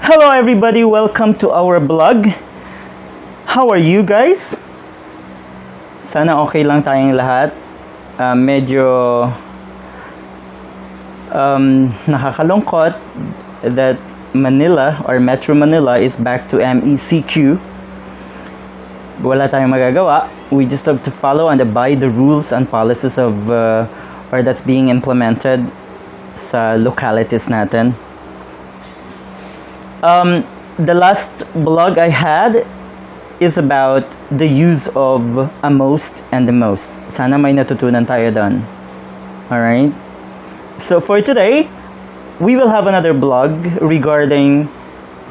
Hello everybody, welcome to our vlog. How are you guys? Sana okay lang tayong lahat. Medyo nakakalungkot that Manila or Metro Manila is back to MECQ. Wala tayong magagawa. We just have to follow and abide the rules and policies of or that's being implemented sa localities natin. The last blog I had is about the use of a most and the most. Sana may natutunan tayo doon. Alright? So for today, we will have another blog regarding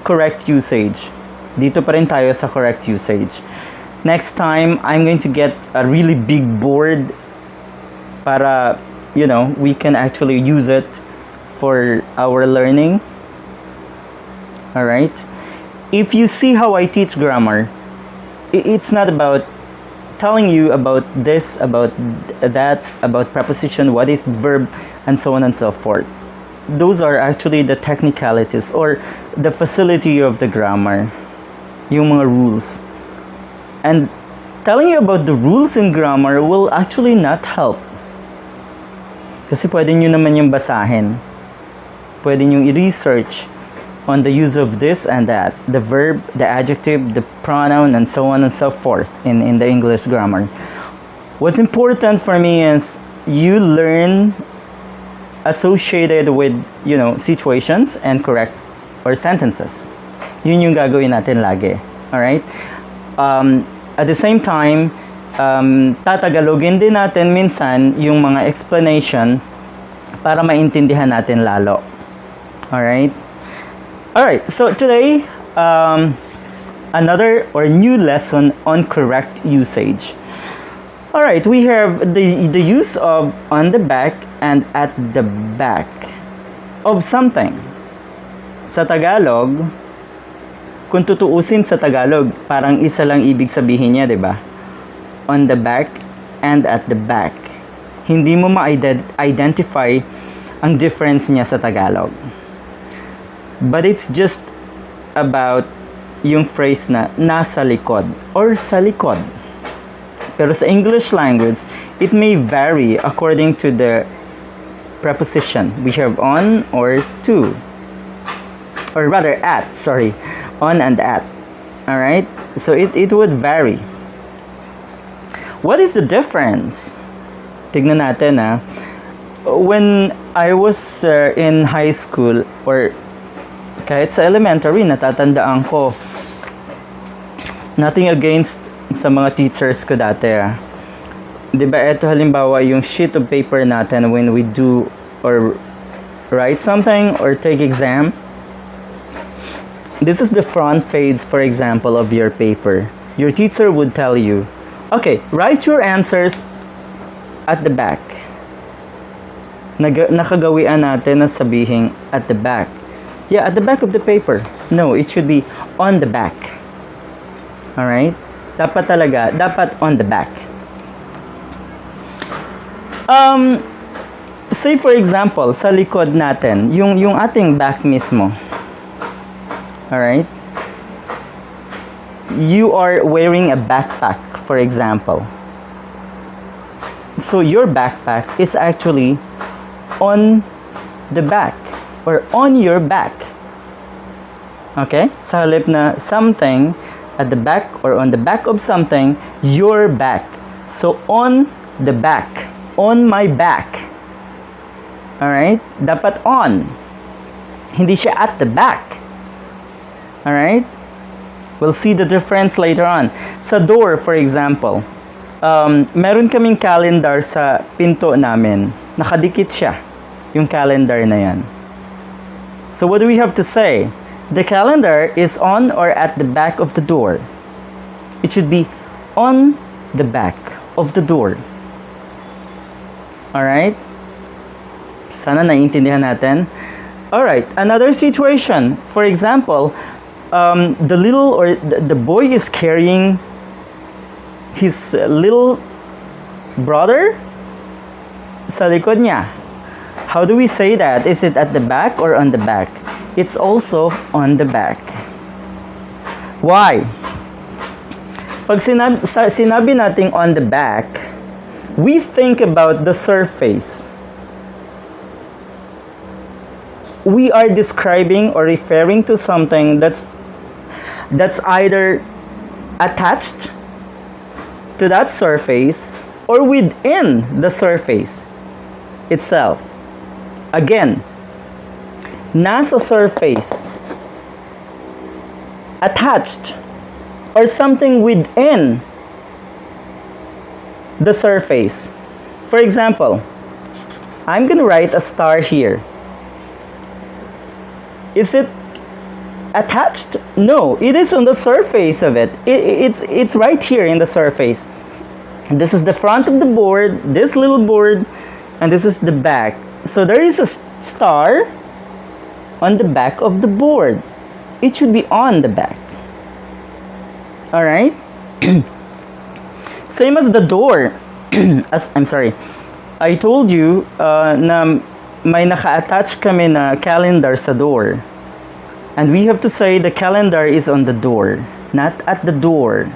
correct usage. Dito pa rin tayo sa correct usage. Next time, I'm going to get a really big board para, we can actually use it for our learning. Alright? If you see how I teach grammar, it's not about telling you about this, about that, about preposition, what is verb, and so on and so forth. Those are actually the technicalities or the facility of the grammar. Yung mga rules. And telling you about the rules in grammar will actually not help. Kasi pwede nyo naman yung basahin. Pwede nyo i-research on the use of this and that, the verb, the adjective, the pronoun, and so on and so forth in the English grammar. What's important for me is you learn associated with, situations and correct or sentences. Yun yung gagawin natin lagi. Alright? At the same time, tatagalogin din natin minsan yung mga explanation para maintindihan natin lalo. Alright? Alright, so today, another or new lesson on correct usage. Alright, we have the use of on the back and at the back of something. Sa Tagalog, kung tutuusin sa Tagalog, parang isa lang ibig sabihin niya, di ba? On the back and at the back. Hindi mo ma-identify ang difference niya sa Tagalog. But it's just about yung phrase na nasa likod or sa likod. Pero sa English language, it may vary according to the preposition. We have on or to. Or rather at, sorry. On and at. Alright? So it would vary. What is the difference? Tignan natin When I was in high school or kahit sa elementary, natatandaan ko. Nothing against sa mga teachers ko dati. Diba, ito halimbawa yung sheet of paper natin when we do or write something or take exam. This is the front page, for example, of your paper. Your teacher would tell you, okay, write your answers at the back. Nakagawian natin na sabihin at the back. Yeah, at the back of the paper. No, it should be on the back. Alright? Dapat on the back. Say for example, sa likod natin, yung ating back mismo. Alright? You are wearing a backpack, for example. So your backpack is actually on the back. Or on your back. Okay? Sa halip na something at the back or on the back of something, your back. So on the back. On my back. Alright? Dapat on. Hindi siya at the back. Alright? We'll see the difference later on. Sa door, for example, meron kaming calendar sa pinto namin. Nakadikit siya. Yung calendar na yan. So what do we have to say? The calendar is on or at the back of the door. It should be on the back of the door. Alright? Sana naiintindihan natin. Alright, another situation. For example, the little or the boy is carrying his little brother sa likod niya. How do we say that? Is it at the back or on the back? it's also on the back. Why? Pag sinabi nating on the back, we think about the surface. We are describing or referring to something that's either attached to that surface or within the surface itself. Again, nasa surface, attached, or something within the surface. For example, I'm gonna write a star here. Is it attached? No, it is on the surface of it. It's right here in the surface. This is the front of the board, this little board, and this is the back. So there is a star on the back of the board. It should be on the back. Alright? Same as the door. I'm sorry. I told you na may naka-attach kami na calendar sa door. And we have to say the calendar is on the door, not at the door.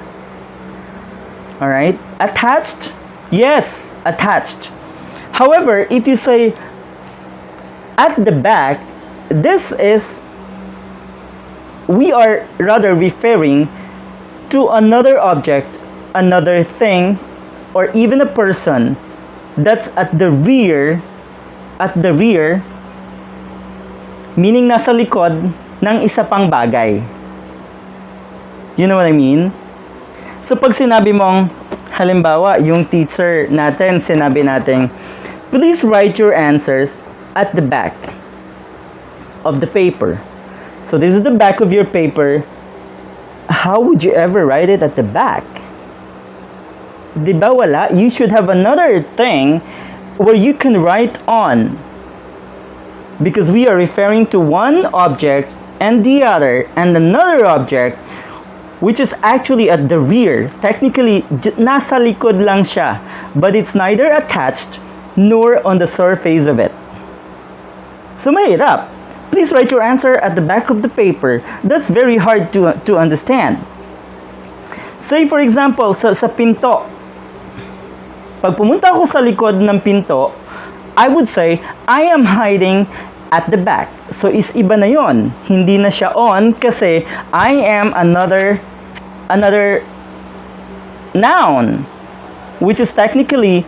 Alright? Attached? Yes, attached. However, if you say at the back, we are rather referring to another object, another thing, or even a person that's at the rear, meaning nasa likod ng isa pang bagay. You know what I mean? So pag sinabi mong, halimbawa, yung teacher natin, sinabi natin, please write your answers at the back of the paper. So this is the back of your paper. How would you ever write it at the back? Di ba wala? You should have another thing where you can write on. Because we are referring to one object and the other and another object which is actually at the rear. Technically, nasa likod lang siya. But it's neither attached nor on the surface of it. So mahirap. Please write your answer at the back of the paper. That's very hard to understand. Say for example, sa pinto. Pag pumunta ako sa likod ng pinto, I would say, I am hiding at the back. So is iba na yon. Hindi na siya on kasi I am another noun, which is technically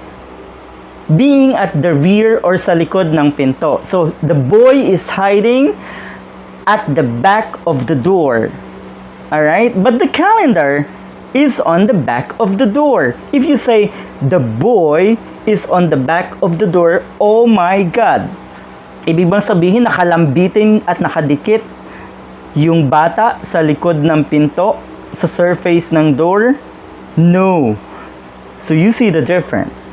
being at the rear or sa likod ng pinto. So the boy is hiding at the back of the door. Alright? But the calendar is on the back of the door. If you say, the boy is on the back of the door, oh my God. Ibig bang sabihin, nakalambitin at nakadikit yung bata sa likod ng pinto, sa surface ng door? No. So you see the difference.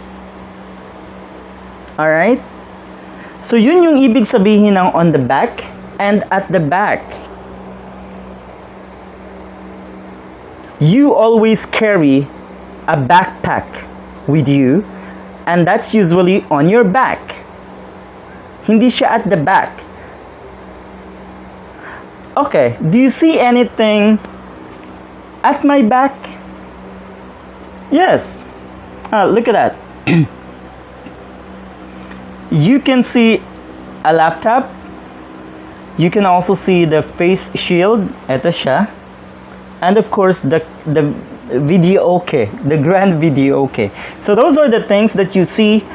Alright? So yun yung ibig sabihin ng on the back and at the back. You always carry a backpack with you, and that's usually on your back. Hindi siya at the back. Okay, do you see anything at my back? Yes. Look at that. You can see a laptop. You can also see the face shield. Ito siya. And of course, the video okay, the grand video okay. So those are the things that you see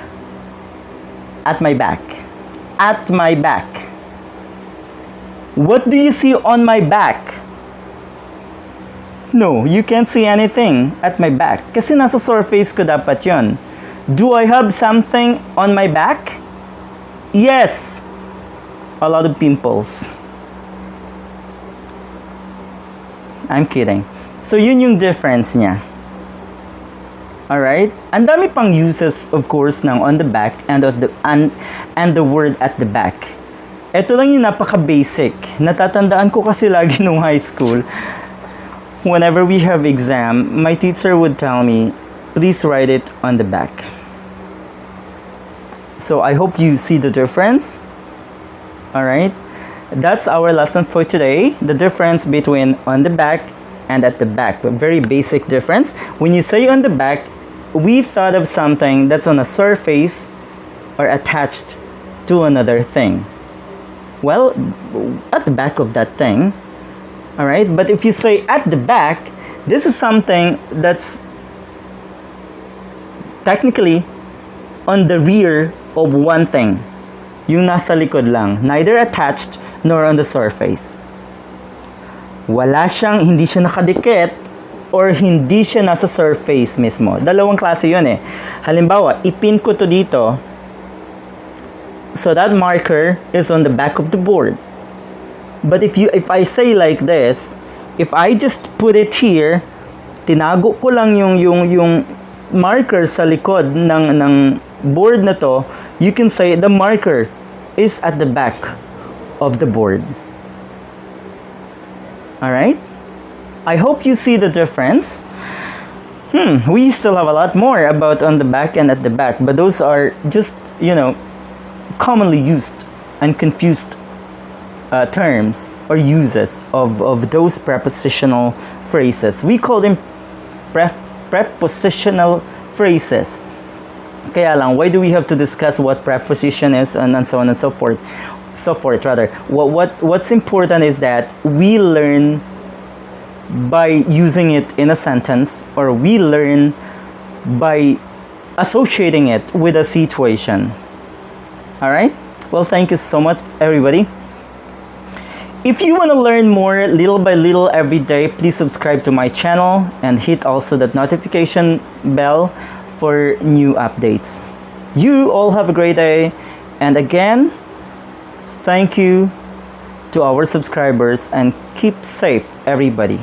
at my back. At my back. What do you see on my back? No, you can't see anything at my back. Kasi nasa surface ko dapat yun. Do I have something on my back? Yes. A lot of pimples. I'm kidding. So yun yung difference niya. Alright? Ang dami pang uses, of course, ng on the back and the word at the back. Ito lang yung napaka-basic. Natatandaan ko kasi lagi nung high school. Whenever we have exam, my teacher would tell me, please write it on the back. So I hope you see the difference. Alright? That's our lesson for today. The difference between on the back and at the back. A very basic difference. When you say on the back, we thought of something that's on a surface or attached to another thing. Well, at the back of that thing, all right? But if you say at the back, this is something that's technically on the rear of one thing. Yung nasa likod lang, neither attached nor on the surface. Hindi siya nakadikit or hindi siya nasa surface mismo. Dalawang klase yun eh. Halimbawa, ipin ko to dito, so that marker is on the back of the board. But if I say like this, if I just put it here, tinago ko lang yung marker sa likod ng board na to, you can say the marker is at the back of the board. Alright? I hope you see the difference. We still have a lot more about on the back and at the back, but those are just, commonly used and confused terms or uses of those prepositional phrases. We call them prepositional phrases. Kaya lang, why do we have to discuss what preposition is and so on and so forth? What's important is that we learn by using it in a sentence, or we learn by associating it with a situation. Alright? Well, thank you so much, everybody. If you want to learn more little by little every day, please subscribe to my channel and hit also that notification bell for new updates. You all have a great day, and again, thank you to our subscribers, and keep safe, everybody.